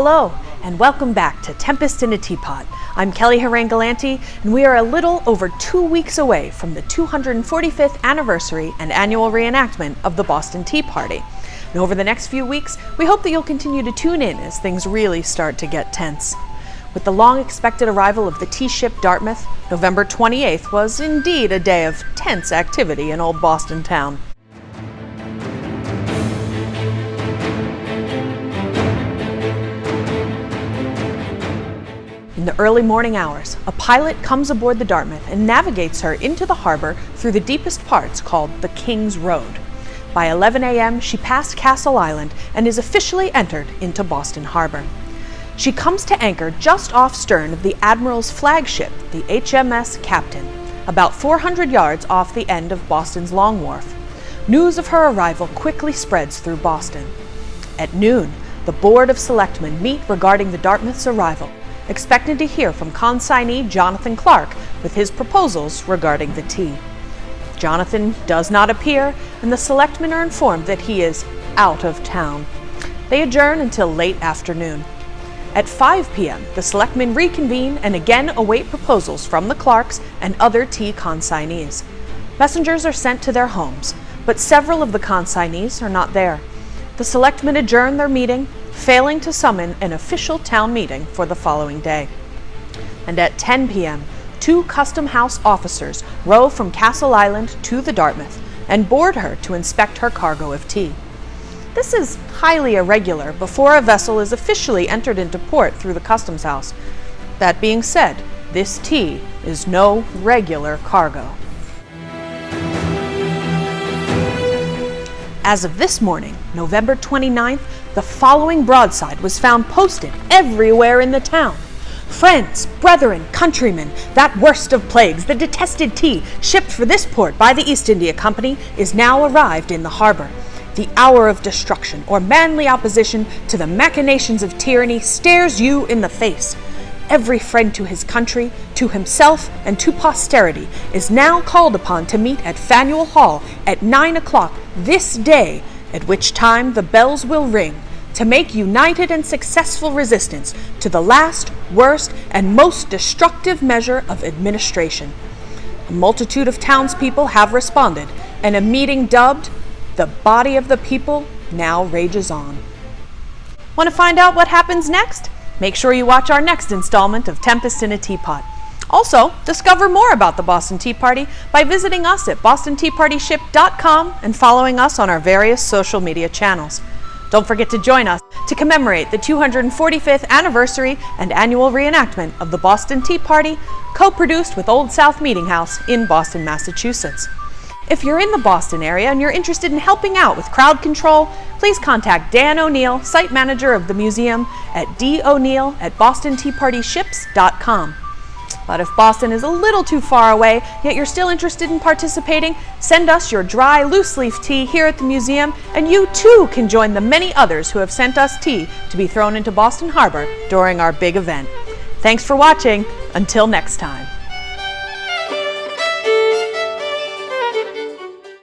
Hello, and welcome back to Tempest in a Teapot. I'm Kelly Harangalanti, and we are a little over 2 weeks away from the 245th anniversary and annual reenactment of the Boston Tea Party. And over the next few weeks, we hope that you'll continue to tune in as things really start to get tense. With the long-expected arrival of the tea ship Dartmouth, November 28th was indeed a day of tense activity in old Boston town. In the early morning hours, a pilot comes aboard the Dartmouth and navigates her into the harbor through the deepest parts called the King's Road. By 11 a.m., she passed Castle Island and is officially entered into Boston Harbor. She comes to anchor just off stern of the Admiral's flagship, the HMS Captain, about 400 yards off the end of Boston's Long Wharf. News of her arrival quickly spreads through Boston. At noon, the Board of Selectmen meet regarding the Dartmouth's arrival, expecting to hear from consignee Jonathan Clark with his proposals regarding the tea. Jonathan does not appear, and the selectmen are informed that he is out of town. They adjourn until late afternoon. At 5 p.m., the selectmen reconvene and again await proposals from the Clarks and other tea consignees. Messengers are sent to their homes, but several of the consignees are not there. The selectmen adjourn their meeting, failing to summon an official town meeting for the following day. And at 10 p.m., 2 Custom House officers row from Castle Island to the Dartmouth and board her to inspect her cargo of tea. This is highly irregular before a vessel is officially entered into port through the Customs House. That being said, this tea is no regular cargo. As of this morning, November 29th, the following broadside was found posted everywhere in the town. Friends, brethren, countrymen, that worst of plagues, the detested tea, shipped for this port by the East India Company, is now arrived in the harbor. The hour of destruction or manly opposition to the machinations of tyranny stares you in the face. Every friend to his country, to himself, and to posterity is now called upon to meet at Faneuil Hall at 9 o'clock this day, at which time the bells will ring, to make united and successful resistance to the last, worst, and most destructive measure of administration. A multitude of townspeople have responded, and a meeting dubbed "The Body of the People" now rages on. Want to find out what happens next? Make sure you watch our next installment of Tempest in a Teapot. Also, discover more about the Boston Tea Party by visiting us at bostonteapartyship.com and following us on our various social media channels. Don't forget to join us to commemorate the 245th anniversary and annual reenactment of the Boston Tea Party, co-produced with Old South Meeting House in Boston, Massachusetts. If you're in the Boston area and you're interested in helping out with crowd control, please contact Dan O'Neill, site manager of the museum, at doneil@bostonteapartyships.com. But if Boston is a little too far away, yet you're still interested in participating, send us your dry, loose-leaf tea here at the museum, and you too can join the many others who have sent us tea to be thrown into Boston Harbor during our big event. Thanks for watching. Until next time.